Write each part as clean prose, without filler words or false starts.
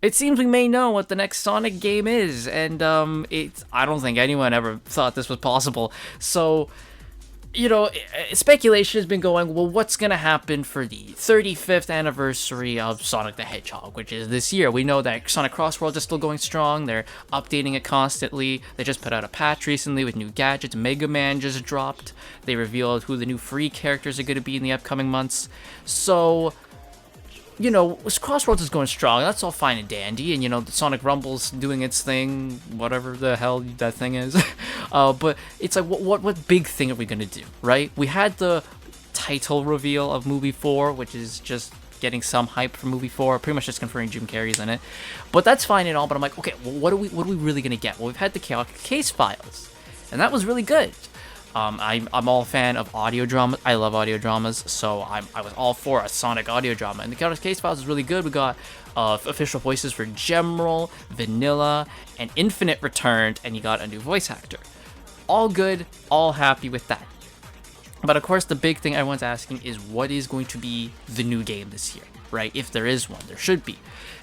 it seems we may know what the next Sonic game is, and I don't think anyone ever thought this was possible. So, speculation has been going, well, what's going to happen for the 35th anniversary of Sonic the Hedgehog, which is this year? We know that Sonic Crossworld is still going strong. They're updating it constantly. They just put out a patch recently with new gadgets. Mega Man just dropped. They revealed who the new free characters are going to be in the upcoming months. So, Crossroads is going strong. That's all fine and dandy. And, the Sonic Rumble's doing its thing, whatever the hell that thing is. But it's like, what big thing are we going to do, right? We had the title reveal of Movie 4, which is just getting some hype for Movie 4, pretty much just confirming Jim Carrey's in it. But that's fine and all, but I'm like, okay, well, what are we really going to get? Well, we've had the Chaotic Case Files, and that was really good. I'm all a fan of audio dramas. I love audio dramas, so I was all for a Sonic audio drama. And the Chaotic Case Files is really good. We got official voices for Gemerald, Vanilla, and Infinite returned, and you got a new voice actor. All good, all happy with that. But of course, the big thing everyone's asking is what is going to be the new game this year, right? If there is one, there should be.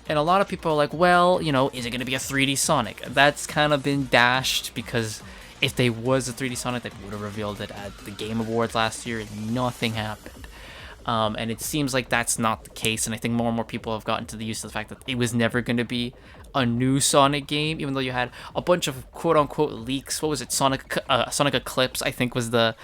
And a lot of people are like, well, is it going to be a 3D Sonic? That's kind of been dashed because if they was a 3D Sonic, they would have revealed it at the Game Awards last year, and nothing happened. And it seems like that's not the case, and I think more and more people have gotten to the use of the fact that it was never going to be a new Sonic game, even though you had a bunch of quote-unquote leaks. What was it? Sonic Eclipse, I think, was the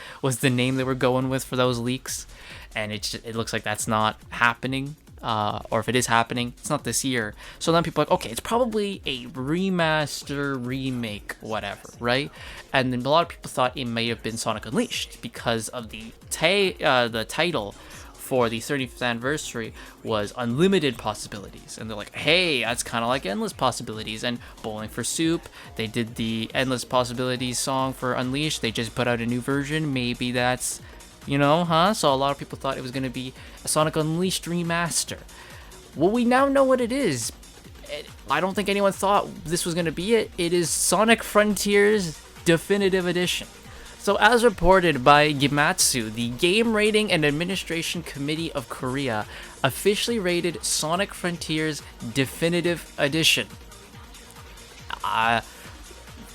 name they were going with for those leaks, and it looks like that's not happening. Or if it is happening, it's not this year. So then people are like, okay, it's probably a remaster, remake, whatever, right? And then a lot of people thought it may have been Sonic Unleashed because of the title for the 35th anniversary was Unlimited Possibilities. And they're like, hey, that's kind of like Endless Possibilities. And Bowling for Soup, they did the Endless Possibilities song for Unleashed. They just put out a new version. Maybe that's So a lot of people thought it was going to be a Sonic Unleashed remaster. Well, we now know what it is. I don't think anyone thought this was going to be it. It is Sonic Frontiers Definitive Edition. So as reported by Gematsu, the Game Rating and Administration Committee of Korea officially rated Sonic Frontiers Definitive Edition.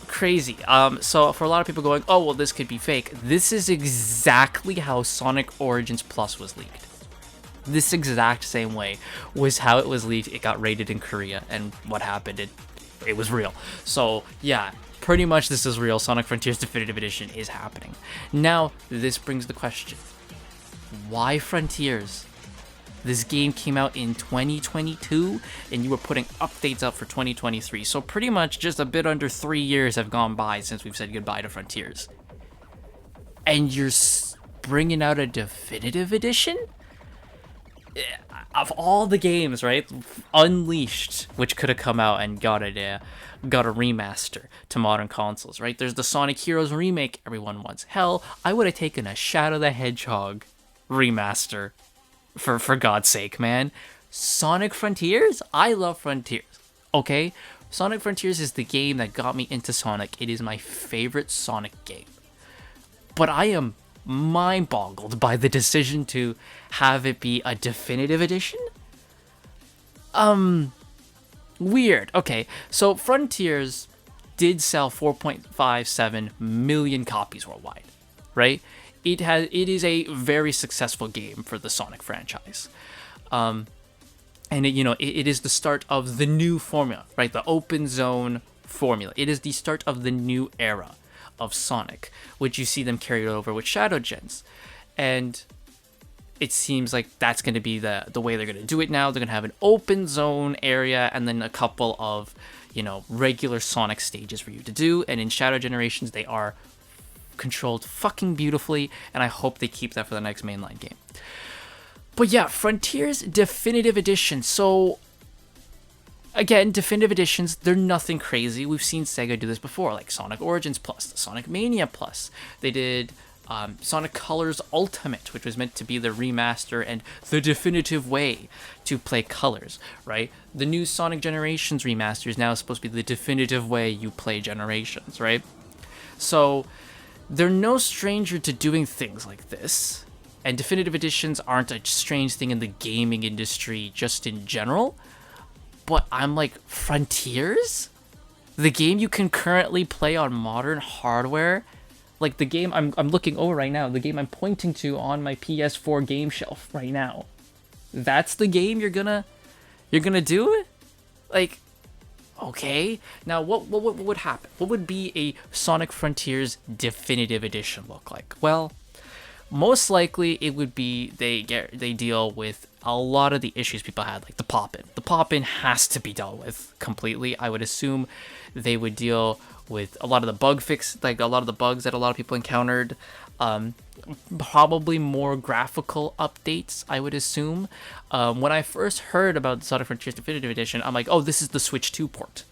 Crazy. So for a lot of people going, oh, well, this could be fake. This is exactly how Sonic Origins Plus was leaked. This exact same way was how it was leaked. It got rated in Korea, and what happened, it was real. So yeah, pretty much this is real. Sonic Frontiers Definitive Edition is happening. Now, this brings the question, why Frontiers? This game came out in 2022, and you were putting updates up for 2023. So pretty much just a bit under 3 years have gone by since we've said goodbye to Frontiers. And you're bringing out a definitive edition? Of all the games, right? Unleashed, which could have come out and got a remaster to modern consoles, right? There's the Sonic Heroes remake everyone wants. Hell, I would have taken a Shadow the Hedgehog remaster. For God's sake, man. Sonic Frontiers? I love Frontiers, okay? Sonic Frontiers is the game that got me into Sonic. It is my favorite Sonic game. But I am mind-boggled by the decision to have it be a definitive edition? Weird. Okay, so Frontiers did sell 4.57 million copies worldwide, right? It is a very successful game for the Sonic franchise. And it is the start of the new formula, right? The open zone formula. It is the start of the new era of Sonic, which you see them carry over with Shadow Gens. And it seems like that's going to be the way they're going to do it now. They're going to have an open zone area and then a couple of, regular Sonic stages for you to do. And in Shadow Generations, they are controlled fucking beautifully, and I hope they keep that for the next mainline game. But yeah, Frontiers Definitive Edition. So again, Definitive Editions, they're nothing crazy. We've seen Sega do this before, like Sonic Origins Plus, Sonic Mania Plus. They did Sonic Colors Ultimate, which was meant to be the remaster and the definitive way to play Colors, right? The new Sonic Generations remaster is now supposed to be the definitive way you play Generations, right? So they're no stranger to doing things like this, and definitive editions aren't a strange thing in the gaming industry just in general, but I'm like, Frontiers? The game you can currently play on modern hardware? Like the game I'm looking over right now, the game I'm pointing to on my PS4 game shelf right now. That's the game you're gonna do it? Like, okay. Now what would happen? What would be a Sonic Frontiers Definitive Edition look like? Well, most likely it would be they deal with a lot of the issues people had, like the pop-in. The pop-in has to be dealt with completely. I would assume they would deal with a lot of the bug fix, like a lot of the bugs that a lot of people encountered. Probably more graphical updates, I would assume. When I first heard about the Sonic Frontiers Definitive Edition, I'm like, oh, this is the Switch 2 port,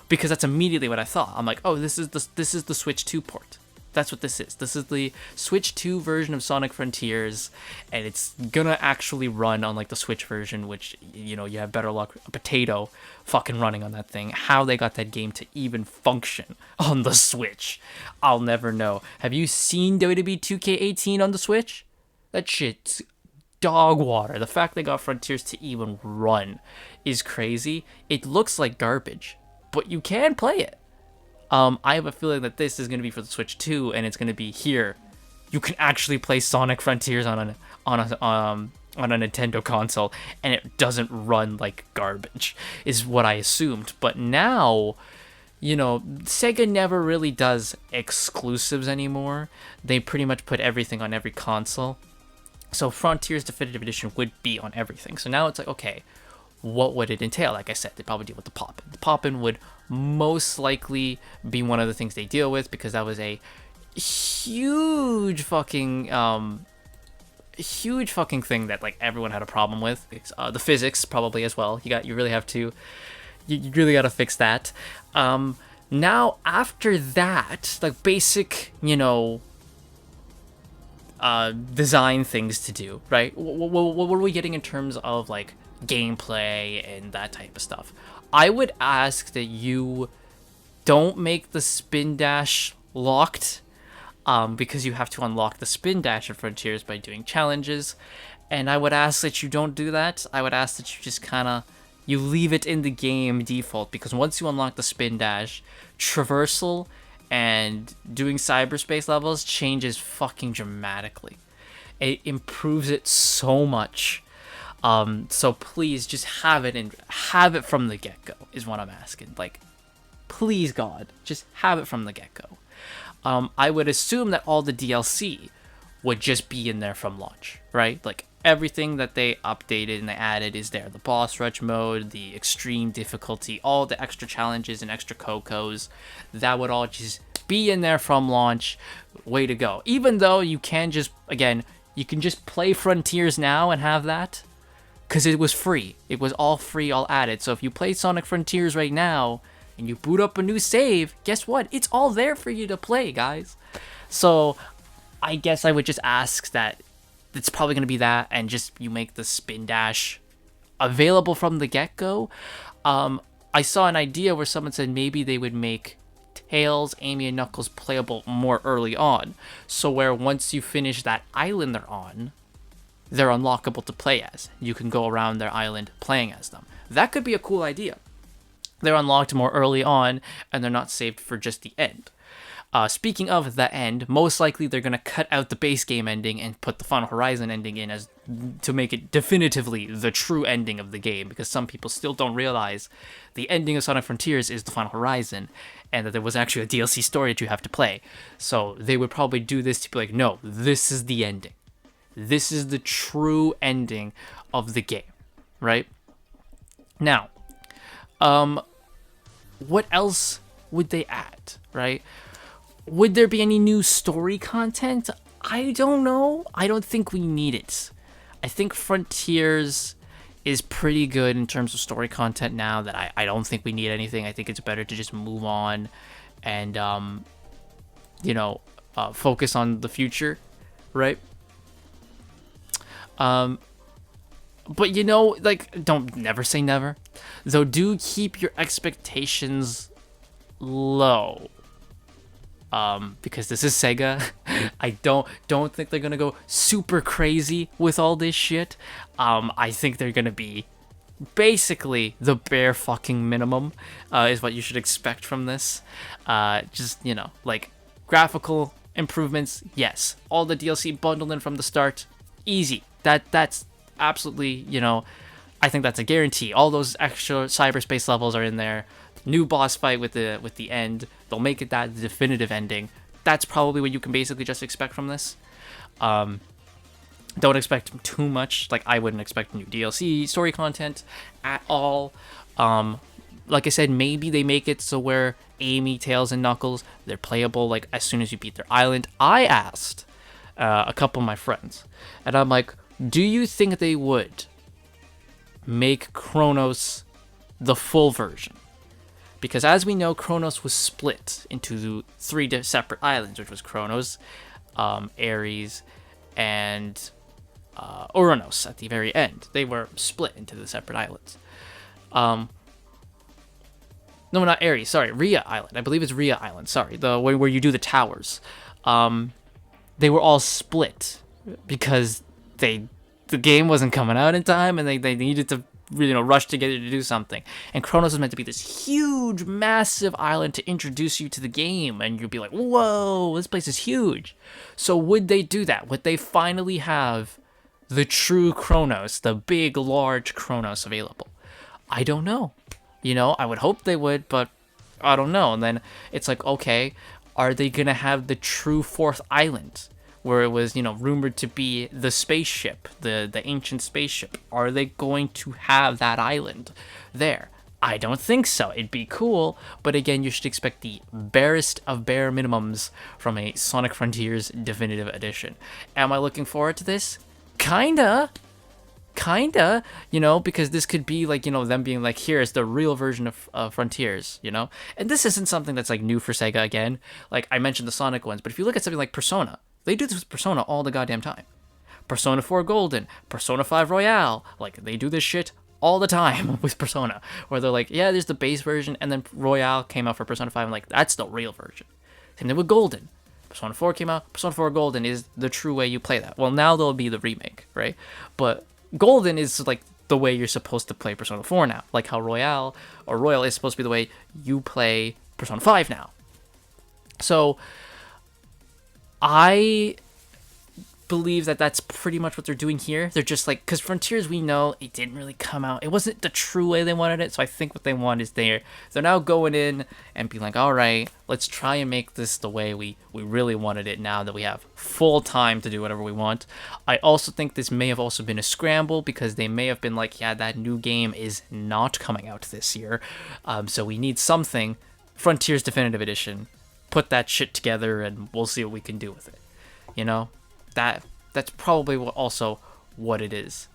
because that's immediately what I thought. I'm like, oh, this is the Switch 2 port. That's what this is. This is the Switch 2 version of Sonic Frontiers, and it's gonna actually run on like the Switch version, which, you know, you have better luck a potato fucking running on that thing. How they got that game to even function on the Switch, I'll never know. Have you seen WWE 2K18 on the Switch? That shit's dog water. The fact they got Frontiers to even run is crazy. It looks like garbage, but you can play it. I have a feeling that this is going to be for the Switch 2, and it's going to be here. You can actually play Sonic Frontiers on a Nintendo console, and it doesn't run like garbage, is what I assumed. But now, you know, Sega never really does exclusives anymore. They pretty much put everything on every console. So Frontiers Definitive Edition would be on everything. So now it's like, okay, what would it entail? Like I said, they probably deal with the pop-in. The pop-in would most likely be one of the things they deal with, because that was a huge fucking thing that like everyone had a problem with. The physics probably as well. You really have to, you really got to fix that. Now after that, like basic, you know, design things to do, right? What are we getting in terms of like gameplay and that type of stuff? I would ask that you don't make the spin dash locked, because you have to unlock the spin dash in Frontiers by doing challenges, and I would ask that you don't do that. I would ask that you just kind of, you leave it in the game default, because once you unlock the spin dash, traversal and doing cyberspace levels changes fucking dramatically. It improves it so much. So please just have it from the get-go is what I'm asking. Like, please God, just have it from the get-go. I would assume that all the DLC would just be in there from launch, right? Like everything that they updated and they added is there. The boss rush mode, the extreme difficulty, all the extra challenges and extra Cocos, that would all just be in there from launch. Way to go. Even though you can just, again, you can just play Frontiers now and have that, because it was free. It was all free, all added. So if you play Sonic Frontiers right now and you boot up a new save, guess what? It's all there for you to play, guys. So I guess I would just ask that it's probably going to be that, and just you make the spin dash available from the get-go. I saw an idea where someone said maybe they would make Tails, Amy, and Knuckles playable more early on. So where once you finish that island they're on, they're unlockable to play as. You can go around their island playing as them. That could be a cool idea. They're unlocked more early on, and they're not saved for just the end. Speaking of the end, most likely they're going to cut out the base game ending and put the Final Horizon ending in as to make it definitively the true ending of the game, because some people still don't realize the ending of Sonic Frontiers is the Final Horizon, and that there was actually a DLC story that you have to play. So they would probably do this to be like, no, this is the ending. This is the true ending of the game, right? Now, what else would they add, right? Would there be any new story content? I don't know. I don't think we need it. I think Frontiers is pretty good in terms of story content now, that I don't think we need anything. I think it's better to just move on and, focus on the future, right? But don't never say never. Though do keep your expectations low. Because this is Sega. I don't think they're gonna go super crazy with all this shit. I think they're gonna be basically the bare fucking minimum is what you should expect from this. Just, like graphical improvements, yes. All the DLC bundled in from the start, easy. That's absolutely, I think that's a guarantee. All those extra cyberspace levels are in there. New boss fight with the end. They'll make it that definitive ending. That's probably what you can basically just expect from this. Don't expect too much. Like, I wouldn't expect new DLC story content at all. Like I said, maybe they make it so where Amy, Tails, and Knuckles, they're playable like as soon as you beat their island. I asked a couple of my friends, and I'm like, do you think they would make Chronos the full version? Because as we know, Chronos was split into 3 separate islands, which was Chronos, Ares, and Uranos at the very end. They were split into the separate islands. No, not Ares. Sorry, Rhea Island. I believe it's Rhea Island. Sorry, the way where you do the towers. They were all split because the game wasn't coming out in time, and they needed to rush together to do something. And Chronos was meant to be this huge, massive island to introduce you to the game, and you'd be like, "Whoa, this place is huge." So would they do that? Would they finally have the true Chronos, the big, large Chronos available? I don't know. I would hope they would, but I don't know. And then it's like, okay, are they going to have the true 4th island where it was, rumored to be the spaceship, the ancient spaceship? Are they going to have that island there? I don't think so. It'd be cool, but again, you should expect the barest of bare minimums from a Sonic Frontiers Definitive Edition. Am I looking forward to this? Kinda, because this could be like, them being like, here's the real version of Frontiers, And this isn't something that's like new for Sega again. Like, I mentioned the Sonic ones, but if you look at something like Persona, they do this with Persona all the goddamn time. Persona 4 Golden, Persona 5 Royale, like, they do this shit all the time with Persona, where they're like, yeah, there's the base version, and then Royale came out for Persona 5, and like, that's the real version. Same thing with Golden. Persona 4 came out, Persona 4 Golden is the true way you play that. Well, now there'll be the remake, right? But Golden is like the way you're supposed to play Persona 4 now, like how Royale or Royal is supposed to be the way you play Persona 5 now. So I believe that that's pretty much what they're doing here. They're just like, because Frontiers, we know it didn't really come out, it wasn't the true way they wanted it. So I think what they want is they're now going in and being like, all right, let's try and make this the way we really wanted it now that we have full time to do whatever we want. I also think this may have also been a scramble because they may have been like, yeah, that new game is not coming out this year, so we need something. Frontiers Definitive Edition, put that shit together and we'll see what we can do with it. That's probably what it is.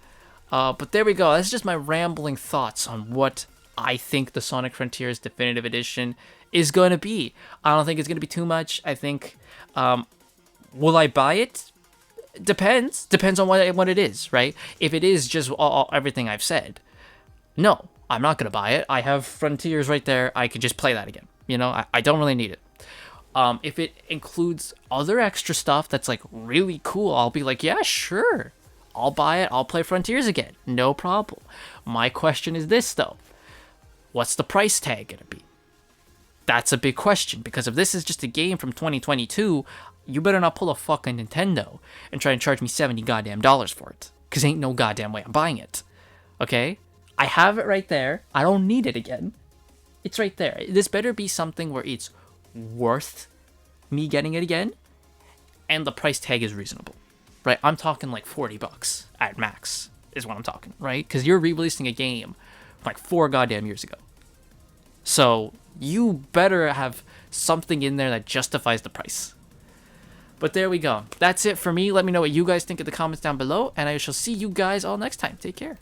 But there we go. That's just my rambling thoughts on what I think the Sonic Frontiers Definitive Edition is going to be. I don't think it's going to be too much. I think, will I buy it? Depends on what it is, right? If it is just everything I've said, no, I'm not going to buy it. I have Frontiers right there. I could just play that again. I don't really need it. If it includes other extra stuff that's like really cool, I'll be like, yeah, sure, I'll buy it. I'll play Frontiers again. No problem. My question is this though. What's the price tag gonna be? That's a big question, because if this is just a game from 2022, you better not pull a fucking Nintendo and try and charge me $70 goddamn for it. Cause ain't no goddamn way I'm buying it. Okay? I have it right there. I don't need it again. It's right there. This better be something where it's worth me getting it again, and the price tag is reasonable, right? I'm talking like $40 at max is what I'm talking, right? Because you're re-releasing a game like 4 goddamn years ago, so you better have something in there that justifies the price. But there we go. That's it for me. Let me know what you guys think in the comments down below, and I shall see you guys all next time. Take care.